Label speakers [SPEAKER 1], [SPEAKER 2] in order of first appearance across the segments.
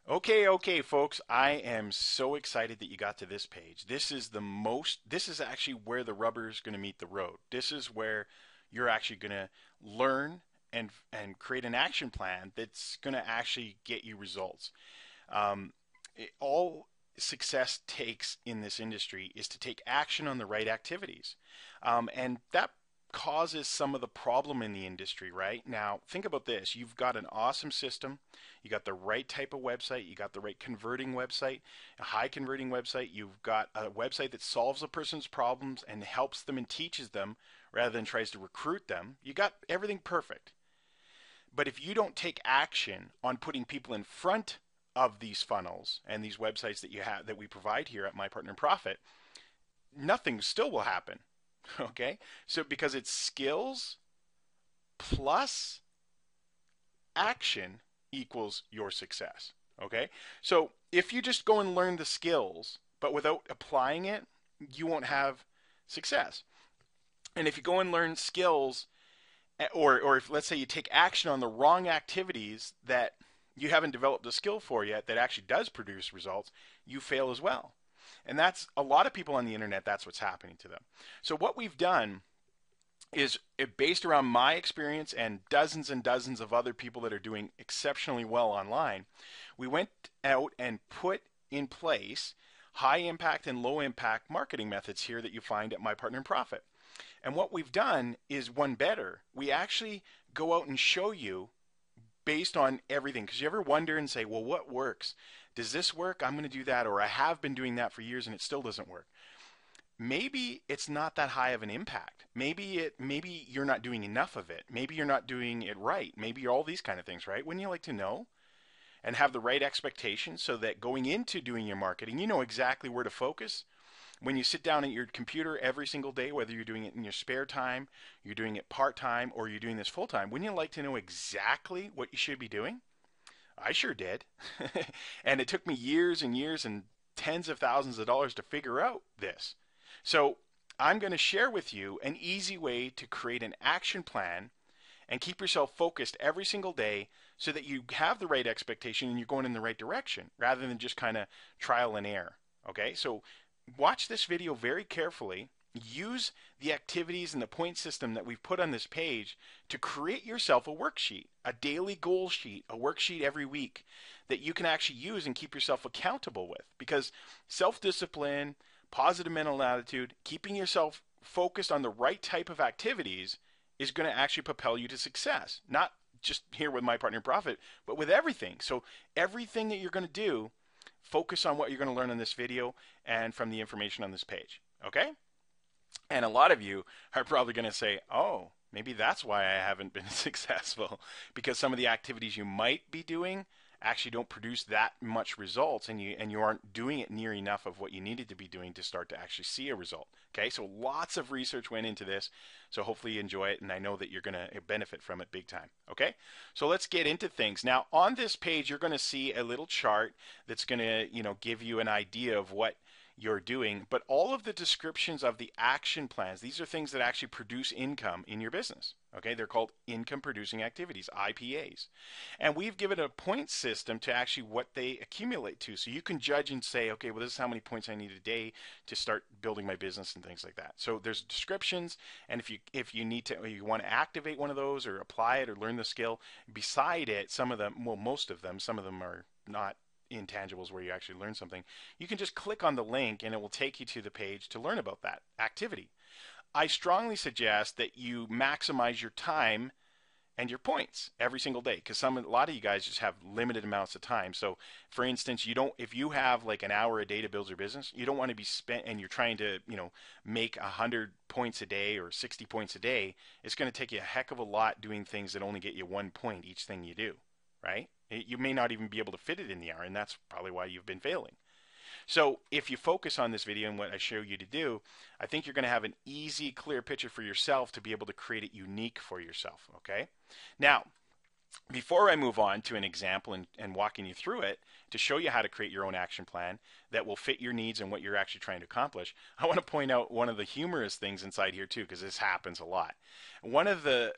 [SPEAKER 1] Okay, folks. I am so excited that you got to this page. This is actually where the rubber is going to meet the road. This is where you're actually going to learn and create an action plan that's going to actually get you results. All success takes in this industry is to take action on the right activities. And that causes some of the problem in the industry, right? Now, think about this. You've got an awesome system. You got the right type of website. You got the right converting website, a high converting website. You've got a website that solves a person's problems and helps them and teaches them rather than tries to recruit them. You got everything perfect. But if you don't take action on putting people in front of these funnels and these websites that you have that we provide here at My Partner in Profit, nothing still will happen. Okay? So because it's skills plus action equals your success. Okay? So if you just go and learn the skills but without applying it, you won't have success. And if you go and learn skills or if let's say you take action on the wrong activities that you haven't developed a skill for yet that actually does produce results, you fail as well. And that's a lot of people on the internet, that's what's happening to them. So what we've done is based around my experience and dozens of other people that are doing exceptionally well online. We went out and put in place high impact and low impact marketing methods here that you find at My Partner in Profit. And what we've done is one better. We actually go out and show you based on everything. Because you ever wonder and say, well, what works? Does this work? I'm going to do that. Or I have been doing that for years and it still doesn't work. Maybe it's not that high of an impact. Maybe you're not doing enough of it. Maybe you're not doing it right. Maybe all these kind of things, right? Wouldn't you like to know? And have the right expectations so that going into doing your marketing, you know exactly where to focus. When you sit down at your computer every single day, whether you're doing it in your spare time, you're doing it part-time, or you're doing this full-time, wouldn't you like to know exactly what you should be doing? I sure did. And it took me years and years and tens of thousands of dollars to figure out this. So I'm going to share with you an easy way to create an action plan and keep yourself focused every single day so that you have the right expectation and you're going in the right direction rather than just kind of trial and error. Okay, so watch this video very carefully. Use the activities and the point system that we've put on this page to create yourself a worksheet, a daily goal sheet, a worksheet every week that you can actually use and keep yourself accountable with. Because self-discipline, positive mental attitude, keeping yourself focused on the right type of activities is going to actually propel you to success. Not just here with My Partner in Profit, but with everything. So everything that you're going to do, focus on what you're going to learn in this video and from the information on this page. Okay? And a lot of you are probably going to say, oh, maybe that's why I haven't been successful, because some of the activities you might be doing actually don't produce that much results, and you aren't doing it near enough of what you needed to be doing to start to actually see a result. Okay, so lots of research went into this, so hopefully you enjoy it, and I know that you're going to benefit from it big time. Okay, so let's get into things. Now on this page you're going to see a little chart that's going to give you an idea of what you're doing, but all of the descriptions of the action plans, these are things that actually produce income in your business. Okay, they're called income producing activities, IPAs. And we've given a point system to actually what they accumulate to. So you can judge and say, okay, well, this is how many points I need a day to start building my business and things like that. So there's descriptions, and if you need to, or you want to activate one of those or apply it or learn the skill, beside it, some of them, well, most of them, some of them are not intangibles where you actually learn something. You can just click on the link and it will take you to the page to learn about that activity. I strongly suggest that you maximize your time and your points every single day, because a lot of you guys just have limited amounts of time. So for instance, if you have like an hour a day to build your business, you don't want to be spent and you're trying to make 100 points a day or 60 points a day. It's going to take you a heck of a lot doing things that only get you 1 point each thing you do, right? You may not even be able to fit it in the hour, and that's probably why you've been failing. So if you focus on this video and what I show you to do, I think you're going to have an easy, clear picture for yourself to be able to create it unique for yourself, okay? Now, before I move on to an example and walking you through it to show you how to create your own action plan that will fit your needs and what you're actually trying to accomplish, I want to point out one of the humorous things inside here too, because this happens a lot. One of the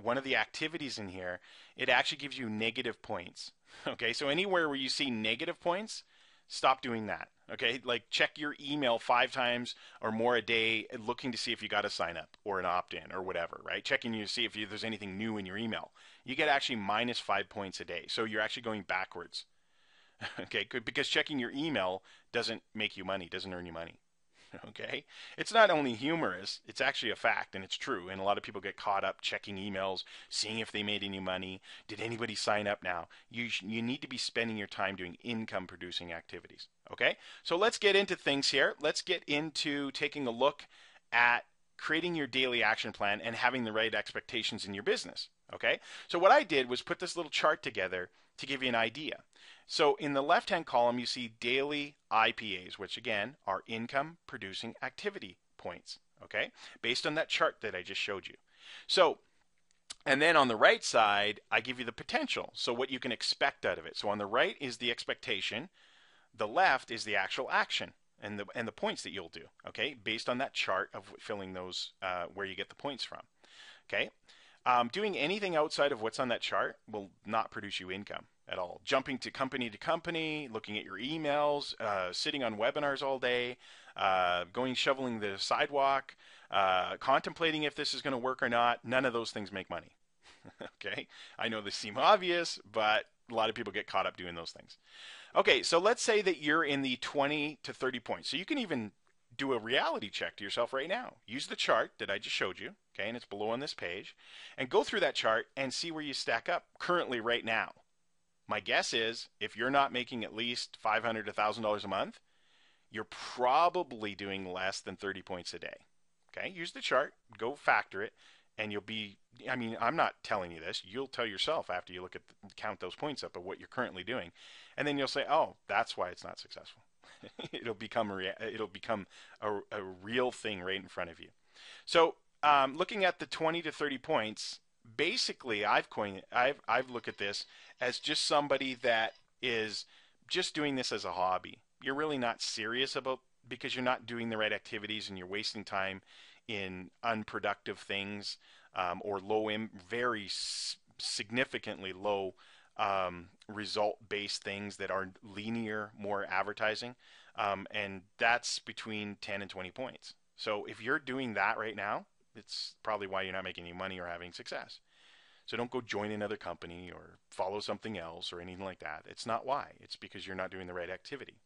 [SPEAKER 1] one of the activities in here, it actually gives you negative points. Okay, so anywhere where you see negative points, stop doing that. Okay, like check your email 5 times or more a day, looking to see if you got a sign up or an opt in or whatever, right? Checking you to see if there's anything new in your email. You get actually -5 points a day. So you're actually going backwards. Okay, good, because checking your email doesn't make you money, doesn't earn you money. Okay, it's not only humorous, it's actually a fact, and it's true. And a lot of people get caught up checking emails, seeing if they made any money. Did anybody sign up now? You need to be spending your time doing income producing activities. Okay, so let's get into things here. Let's get into taking a look at creating your daily action plan and having the right expectations in your business. Okay, so what I did was put this little chart together to give you an idea. So in the left-hand column, you see daily IPAs, which again are income producing activity points, okay, based on that chart that I just showed you. So, and then on the right side, I give you the potential, so what you can expect out of it. So on the right is the expectation, the left is the actual action and the points that you'll do, okay, based on that chart of filling those where you get the points from, okay. Doing anything outside of what's on that chart will not produce you income at all. Jumping to company, looking at your emails, sitting on webinars all day, going shoveling the sidewalk, contemplating if this is going to work or not, none of those things make money. Okay, I know this seems obvious, but a lot of people get caught up doing those things. Okay, so let's say that you're in the 20 to 30 points. So you can even do a reality check to yourself right now. Use the chart that I just showed you, okay, and it's below on this page, and go through that chart and see where you stack up currently right now. My guess is if you're not making at least $500 to $1,000 a month, you're probably doing less than 30 points a day. Okay, use the chart, go factor it, and you'll be, I mean, I'm not telling you this, you'll tell yourself after you look at count those points up of what you're currently doing, and then you'll say, oh, that's why it's not successful. It'll become a real thing right in front of you. So looking at the 20 to 30 points, basically I've looked at this as just somebody that is just doing this as a hobby. You're really not serious about, because you're not doing the right activities and you're wasting time in unproductive things or very significantly low result-based things that are linear, more advertising, and that's between 10 and 20 points. So if you're doing that right now, it's probably why you're not making any money or having success. So don't go join another company or follow something else or anything like that. It's not why. It's because you're not doing the right activity.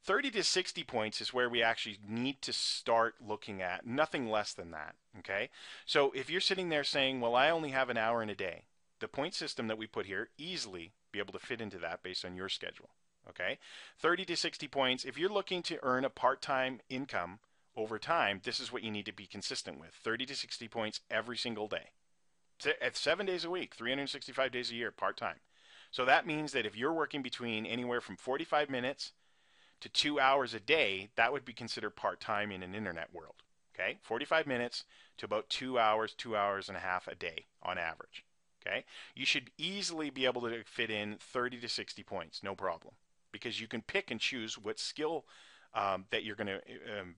[SPEAKER 1] 30 to 60 points is where we actually need to start looking at, nothing less than that, okay? So if you're sitting there saying, well, I only have an hour in a day, the point system that we put here easily be able to fit into that based on your schedule, okay? 30 to 60 points. If you're looking to earn a part-time income over time, this is what you need to be consistent with. 30 to 60 points every single day. At 7 days a week, 365 days a year, part-time. So that means that if you're working between anywhere from 45 minutes to 2 hours a day, that would be considered part-time in an internet world, okay? 45 minutes to about 2 hours, 2 hours and a half a day on average. Okay, you should easily be able to fit in 30 to 60 points, no problem, because you can pick and choose what skill that you're going to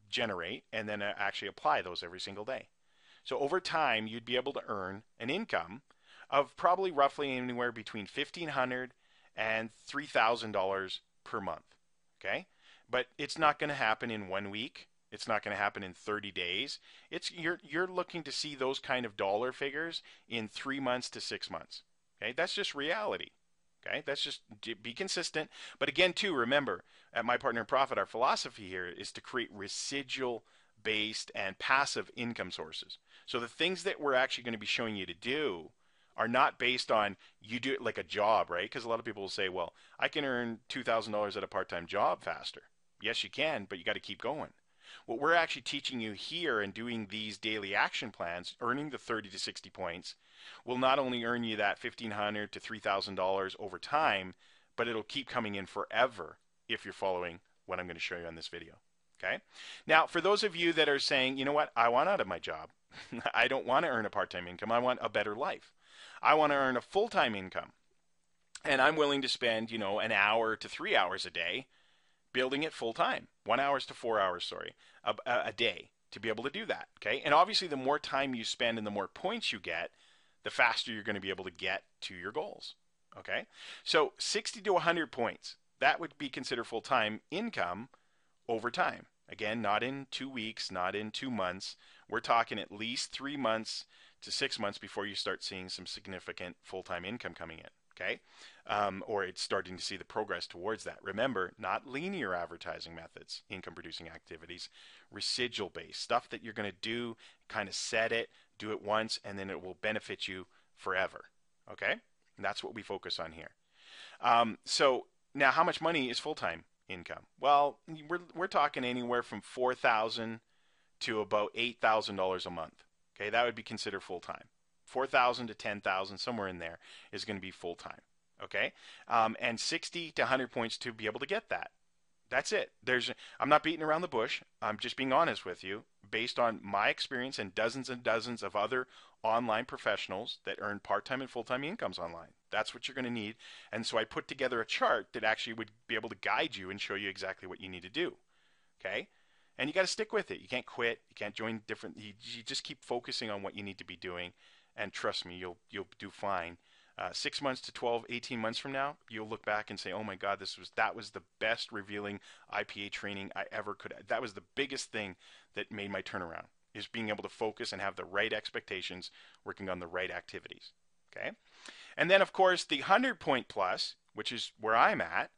[SPEAKER 1] generate and then actually apply those every single day. So over time, you'd be able to earn an income of probably roughly anywhere between $1,500 and $3,000 per month. Okay, but it's not going to happen in 1 week. It's not going to happen in 30 days. You're looking to see those kind of dollar figures in 3 months to 6 months. Okay, that's just reality. Okay, that's just be consistent. But again, too, remember, at My Partner in Profit, our philosophy here is to create residual based and passive income sources. So the things that we're actually going to be showing you to do are not based on you do it like a job, right? Because a lot of people will say, well, I can earn $2,000 at a part-time job faster. Yes, you can, but you got to keep going. What we're actually teaching you here and doing these daily action plans, earning the 30 to 60 points, will not only earn you that $1,500 to $3,000 over time, but it'll keep coming in forever if you're following what I'm going to show you on this video. Okay? Now, for those of you that are saying, you know what, I want out of my job. I don't want to earn a part-time income. I want a better life. I want to earn a full-time income. And I'm willing to spend, an hour to 3 hours a day building it full time, 1 hour to 4 hours, a day. to be able to do that. Okay. And obviously, the more time you spend and the more points you get, the faster you're going to be able to get to your goals. Okay. So 60 to 100 points, that would be considered full time income over time. Again, not in 2 weeks, not in 2 months. We're talking at least 3 months to 6 months before you start seeing some significant full time income coming in. Okay. Or it's starting to see the progress towards that. Remember, not linear advertising methods, income producing activities, residual based stuff that you're going to do, kind of set it, do it once, and then it will benefit you forever. Okay? And that's what we focus on here. So now, how much money is full time income? Well, we're talking anywhere from $4,000 to about $8,000 a month. Okay, that would be considered full time. 4,000 to 10,000, somewhere in there, is going to be full time. Okay, and 60 to 100 points to be able to get that. That's it. I'm not beating around the bush. I'm just being honest with you, based on my experience and dozens of other online professionals that earn part-time and full-time incomes online. That's what you're going to need. And so I put together a chart that actually would be able to guide you and show you exactly what you need to do. Okay? And you got to stick with it. You can't quit. You can't join different. You just keep focusing on what you need to be doing, and trust me, you'll do fine. 6 months to 12, 18 months from now, you'll look back and say, "Oh my God, that was the best revealing IPA training I ever could." That was the biggest thing that made my turnaround, is being able to focus and have the right expectations, working on the right activities. Okay, and then of course the 100 point plus, which is where I'm at,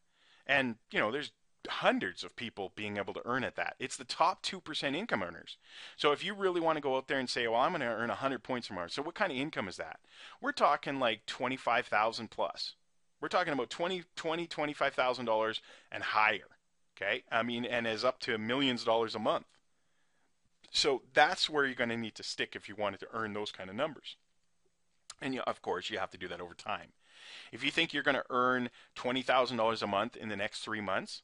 [SPEAKER 1] and there's hundreds of people being able to earn at that. It's the top 2% income earners. So if you really want to go out there and say, well, I'm going to earn 100 points tomorrow. So what kind of income is that? We're talking like 25,000 plus. We're talking about $25,000 and higher. Okay. I mean, and is up to millions of dollars a month. So that's where you're going to need to stick if you wanted to earn those kind of numbers. And of course, you have to do that over time. If you think you're going to earn $20,000 a month in the next 3 months,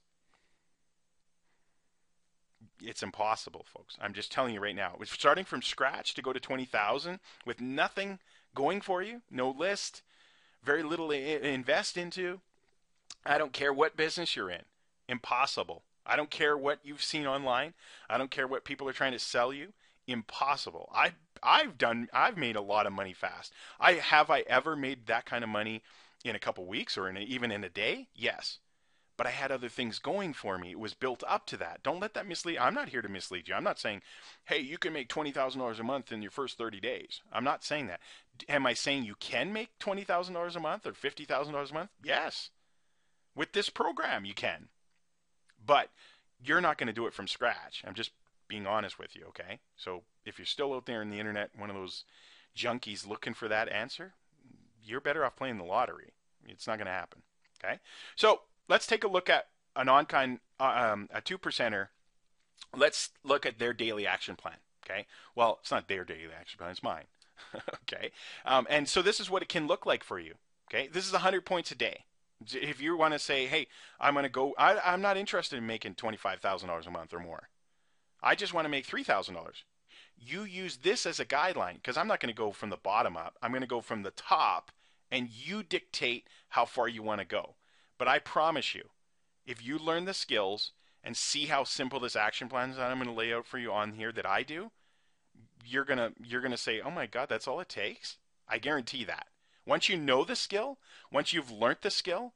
[SPEAKER 1] it's impossible, folks. I'm just telling you right now. With starting from scratch to go to 20,000 with nothing going for you, no list, very little to invest into. I don't care what business you're in. Impossible. I don't care what you've seen online. I don't care what people are trying to sell you. Impossible. I've made a lot of money fast. Have I ever made that kind of money in a couple weeks or even in a day? Yes. But I had other things going for me. It was built up to that. Don't let that mislead. I'm not here to mislead you. I'm not saying, hey, you can make $20,000 a month in your first 30 days. I'm not saying that. Am I saying you can make $20,000 a month or $50,000 a month? Yes. With this program, you can. But you're not going to do it from scratch. I'm just being honest with you, okay? So if you're still out there in the internet, one of those junkies looking for that answer, you're better off playing the lottery. It's not going to happen, okay? So let's take a look at a 2%er. Let's look at their daily action plan. Okay. Well, it's not their daily action plan; it's mine. Okay. And so this is what it can look like for you. Okay. This is 100 points a day. If you want to say, "Hey, I'm going to go," I'm not interested in making $25,000 a month or more. I just want to make $3,000. You use this as a guideline, because I'm not going to go from the bottom up. I'm going to go from the top, and you dictate how far you want to go. But I promise you, if you learn the skills and see how simple this action plan is that I'm going to lay out for you on here that I do, you're gonna say, "Oh my God, that's all it takes." I guarantee that. Once you know the skill, once you've learned the skill,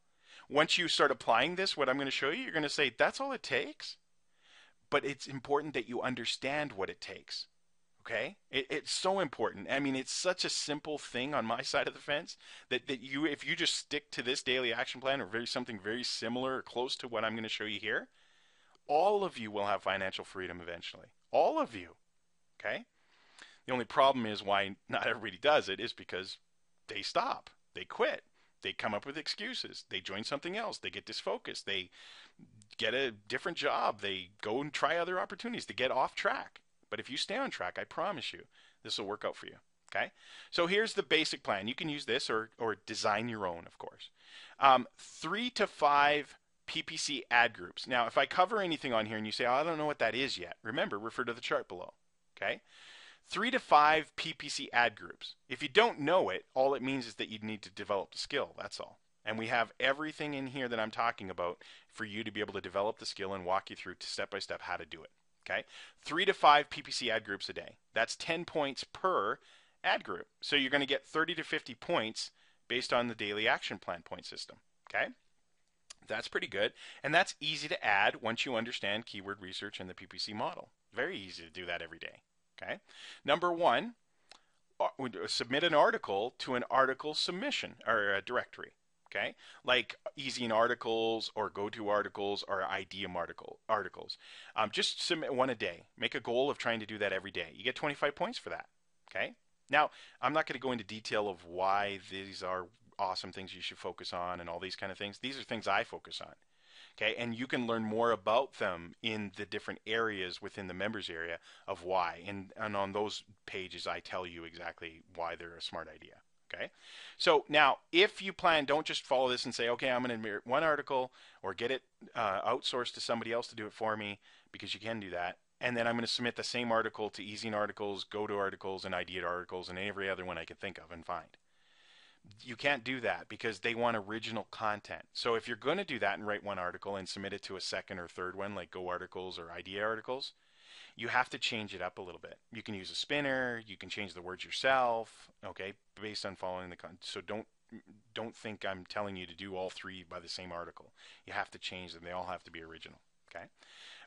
[SPEAKER 1] once you start applying this, what I'm going to show you, you're going to say, "That's all it takes." But it's important that you understand what it takes. Okay? It's so important. I mean, it's such a simple thing on my side of the fence that if you just stick to this daily action plan or something very similar or close to what I'm going to show you here, all of you will have financial freedom eventually. All of you. Okay? The only problem is why not everybody does it is because they stop. They quit. They come up with excuses. They join something else. They get disfocused. They get a different job. They go and try other opportunities. They get off track. But if you stay on track, I promise you, this will work out for you. Okay? So here's the basic plan. You can use this or design your own, of course. 3 to 5 PPC ad groups. Now, if I cover anything on here and you say, "Oh, I don't know what that is yet," remember, refer to the chart below. Okay? 3 to 5 PPC ad groups. If you don't know it, all it means is that you need to develop the skill. That's all. And we have everything in here that I'm talking about for you to be able to develop the skill and walk you through step by step how to do it. Okay, 3 to 5 PPC ad groups a day. That's 10 points per ad group. So you're going to get 30 to 50 points based on the daily action plan point system. Okay, that's pretty good. And that's easy to add once you understand keyword research and the PPC model. Very easy to do that every day. Okay, number one, submit an article to an article submission or a directory. Okay, like Easy in Articles or Go To Articles or Ideum articles. Just submit one a day. Make a goal of trying to do that every day. You get 25 points for that. Okay. Now, I'm not going to go into detail of why these are awesome things you should focus on and all these kind of things. These are things I focus on. Okay, and you can learn more about them in the different areas within the members area of why. And on those pages, I tell you exactly why they're a smart idea. Okay, so now if you plan, don't just follow this and say, okay, I'm going to mirror one article or get it outsourced to somebody else to do it for me, because you can do that. And then I'm going to submit the same article to Easy in Articles, Go To Articles, and Idea Articles, and every other one I can think of and find. You can't do that because they want original content. So if you're going to do that and write one article and submit it to a second or third one, like Go Articles or Idea Articles, you have to change it up a little bit. You can use a spinner, you can change the words yourself, okay, based on following the content. So don't think I'm telling you to do all three by the same article. You have to change them. They all have to be original, okay?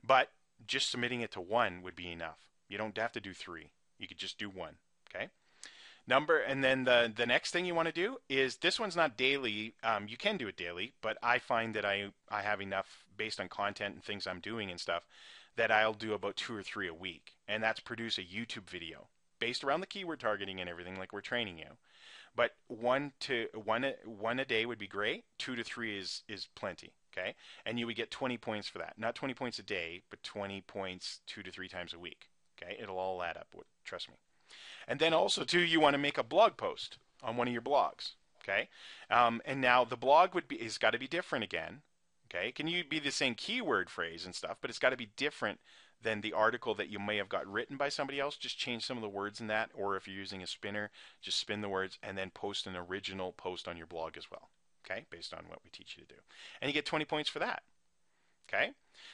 [SPEAKER 1] But just submitting it to one would be enough. You don't have to do three. You could just do one, okay? And then the next thing you want to do is, this one's not daily. You can do it daily, but I find that I have enough based on content and things I'm doing and stuff that I'll do about 2 or 3 a week, and that's produce a YouTube video based around the keyword targeting and everything like we're training you. But one a day would be great. 2 to 3 is plenty. Okay, and you would get 20 points for that. Not 20 points a day, but 20 points 2 to 3 times a week. Okay, it'll all add up. Trust me. And then also too, you want to make a blog post on one of your blogs. Okay, and now the blog is got to be different again. Okay, can you be the same keyword phrase and stuff, but it's got to be different than the article that you may have got written by somebody else. Just change some of the words in that, or if you're using a spinner, just spin the words and then post an original post on your blog as well. Okay, based on what we teach you to do, and you get 20 points for that. Okay,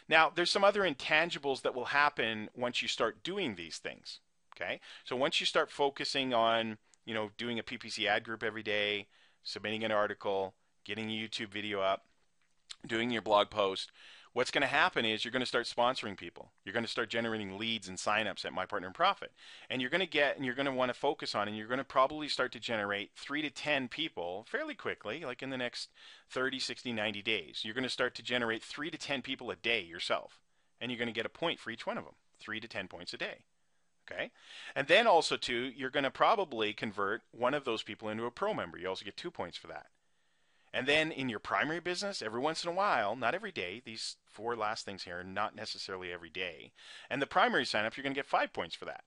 [SPEAKER 1] now there's some other intangibles that will happen once you start doing these things. Okay, so once you start focusing on, doing a PPC ad group every day, submitting an article, getting a YouTube video up, doing your blog post, what's going to happen is you're going to start sponsoring people. You're going to start generating leads and signups at My Partner in Profit. And you're going to want to focus on, and you're going to probably start to generate 3 to 10 people fairly quickly, like in the next 30, 60, 90 days. You're going to start to generate 3 to 10 people a day yourself. And you're going to get a point for each one of them, 3 to 10 points a day. Okay, and then also too, you're going to probably convert one of those people into a pro member. You also get 2 points for that. And then in your primary business, every once in a while, not every day, these 4 last things here, not necessarily every day. And the primary signup, you're going to get 5 points for that.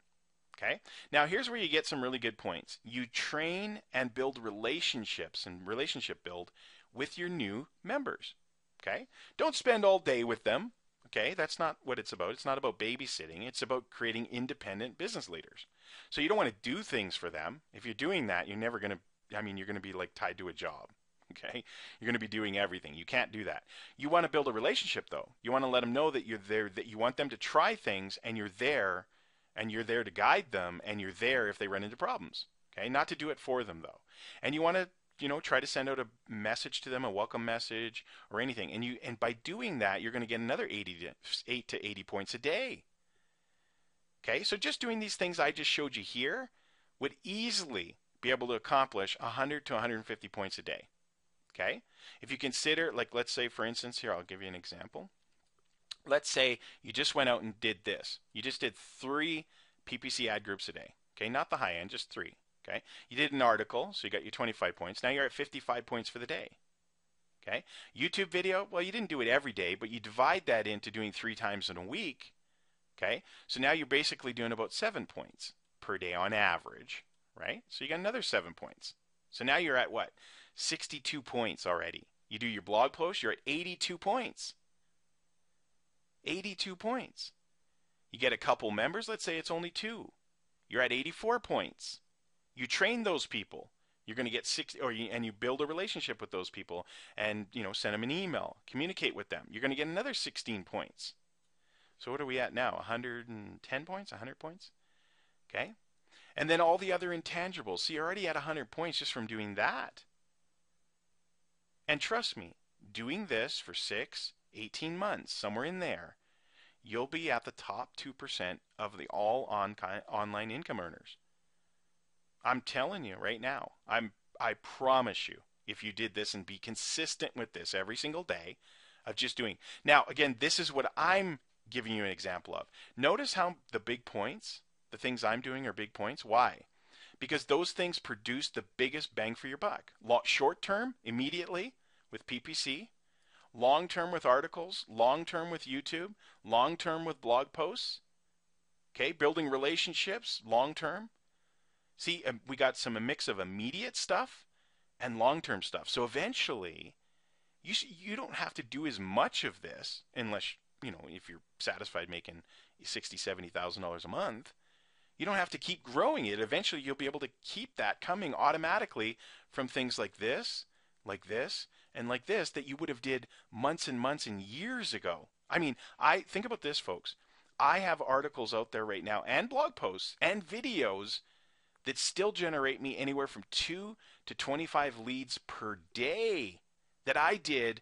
[SPEAKER 1] Okay, now here's where you get some really good points. You train and build relationships and relationship build with your new members. Okay, don't spend all day with them. Okay, that's not what it's about. It's not about babysitting. It's about creating independent business leaders. So you don't want to do things for them. If you're doing that, you're never going to, you're going to be like tied to a job. Okay, you're going to be doing everything. You can't do that. You want to build a relationship though. You want to let them know that you're there, that you want them to try things, and you're there to guide them, and you're there if they run into problems. Okay, not to do it for them though. And you want to, try to send out a message to them, a welcome message or anything. And by doing that, you're going to get another 8 to 80 points a day. Okay, so just doing these things I just showed you here would easily be able to accomplish 100 to 150 points a day. Okay, if you consider, like, let's say for instance here, I'll give you an example. Let's say you just went out and did this. You just did 3 PPC ad groups a day. Okay, not the high end, just 3. Okay, you did an article, so you got your 25 points. Now you're at 55 points for the day. Okay, YouTube video, well, you didn't do it every day, but you divide that into doing 3 times in a week. Okay, so now you're basically doing about 7 points per day on average, right? So you got another 7 points. So now you're at what? 62 points already. You do your blog post, you're at 82 points. 82 points. You get a couple members, let's say it's only 2. You're at 84 points. You train those people. You're going to get 60, and you build a relationship with those people, and send them an email, communicate with them. You're going to get another 16 points. So what are we at now? 110 points? 100 points? Okay. And then all the other intangibles. See, you're already at 100 points just from doing that. And trust me, doing this for 6, 18 months, somewhere in there, you'll be at the top 2% of the online income earners. I'm telling you right now. I promise you, if you did this and be consistent with this every single day of just doing. Now, again, this is what I'm giving you an example of. Notice how the big points, the things I'm doing are big points. Why? Because those things produce the biggest bang for your buck. Short term, immediately with PPC, long term with articles, long term with YouTube, long term with blog posts. Okay, building relationships, long term. See, we got a mix of immediate stuff and long-term stuff. So eventually, you don't have to do as much of this unless, if you're satisfied making $60,000, $70,000 a month. You don't have to keep growing it. Eventually, you'll be able to keep that coming automatically from things like this, and like this that you would have did months and months and years ago. I mean, I think about this, folks. I have articles out there right now and blog posts and videos that still generate me anywhere from 2 to 25 leads per day that I did,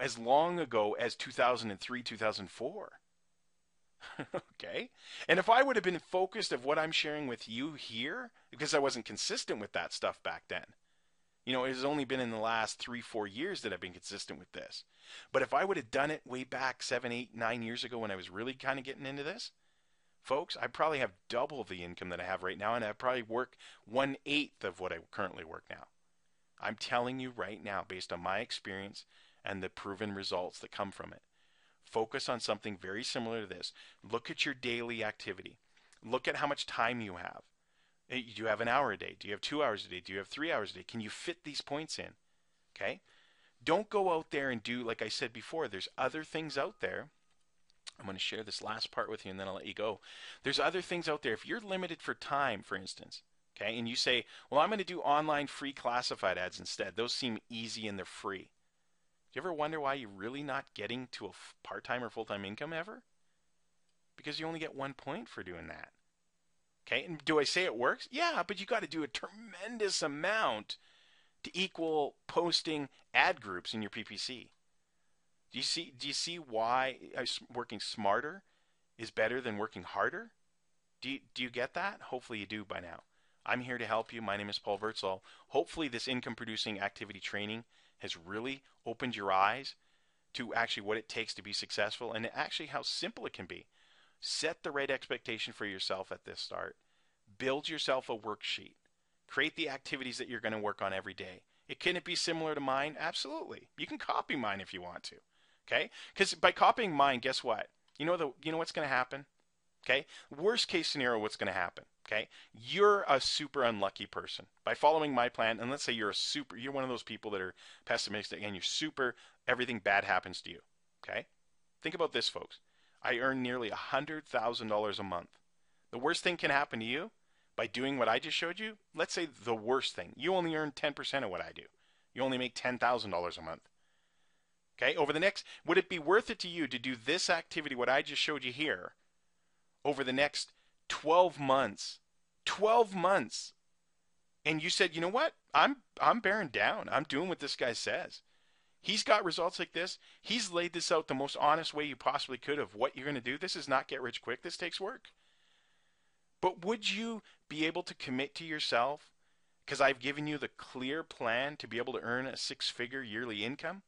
[SPEAKER 1] as long ago as 2003, 2004. Okay? And if I would have been focused of what I'm sharing with you here, because I wasn't consistent with that stuff back then. It has only been in the last 3, 4 years that I've been consistent with this. But if I would have done it way back 7, 8, 9 years ago when I was really kind of getting into this, folks, I probably have double the income that I have right now, and I probably work 1/8 of what I currently work now. I'm telling you right now, based on my experience and the proven results that come from it. Focus on something very similar to this. Look at your daily activity. Look at how much time you have. Do you have an hour a day? Do you have 2 hours a day? Do you have 3 hours a day? Can you fit these points in? Okay? Don't go out there and do, like I said before, there's other things out there. I'm going to share this last part with you and then I'll let you go. There's other things out there. If you're limited for time, for instance, okay, and you say, well, I'm going to do online free classified ads instead. Those seem easy and they're free. Do you ever wonder why you're really not getting to a part-time or full-time income ever? Because you only get 1 point for doing that. Okay, and do I say it works? Yeah, but you got to do a tremendous amount to equal posting ad groups in your PPC. Do you see why working smarter is better than working harder? Do you get that? Hopefully you do by now. I'm here to help you. My name is Paul Wurtzel. Hopefully this income producing activity training has really opened your eyes to actually what it takes to be successful and actually how simple it can be. Set the right expectation for yourself at this start. Build yourself a worksheet. Create the activities that you're going to work on every day. Can it be similar to mine? Absolutely. You can copy mine if you want to. Okay? Because by copying mine, guess what? You know what's going to happen? Okay? Worst case scenario, what's going to happen? Okay? You're a super unlucky person. By following my plan, and let's say you're one of those people that are pessimistic and everything bad happens to you. Okay? Think about this, folks. I earn nearly $100,000 a month. The worst thing can happen to you by doing what I just showed you. Let's say the worst thing. You only earn 10% of what I do. You only make $10,000 a month. Okay, would it be worth it to you to do this activity, what I just showed you here, over the next 12 months? 12 months. And you said, you know what? I'm bearing down. I'm doing what this guy says. He's got results like this. He's laid this out the most honest way you possibly could of what you're going to do. This is not get rich quick. This takes work. But would you be able to commit to yourself, because I've given you the clear plan to be able to earn a 6-figure yearly income?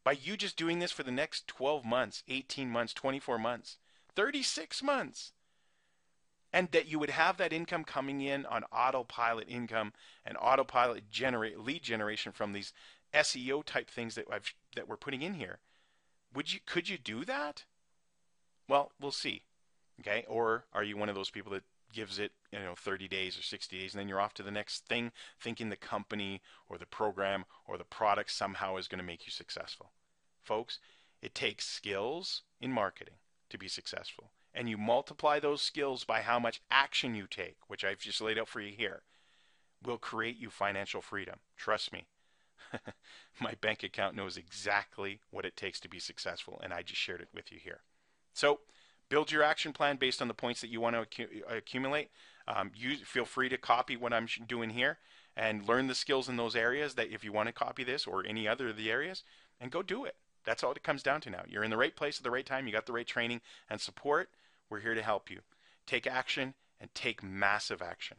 [SPEAKER 1] By you just doing this for the next 12 months, 18 months, 24 months, 36 months. And that you would have that income coming in on autopilot income and autopilot lead generation from these SEO type things that we're putting in here. Could you do that? Well, we'll see. Okay? Or are you one of those people that gives it, 30 days or 60 days and then you're off to the next thing thinking the company or the program or the product somehow is going to make you successful? Folks, it takes skills in marketing to be successful. And you multiply those skills by how much action you take, which I've just laid out for you here, will create you financial freedom. Trust me. My bank account knows exactly what it takes to be successful, and I just shared it with you here. So build your action plan based on the points that you want to accumulate. Feel free to copy what I'm doing here and learn the skills in those areas that if you want to copy this or any other of the areas, and go do it. That's all it comes down to now. You're in the right place at the right time. You got the right training and support. We're here to help you. Take action and take massive action.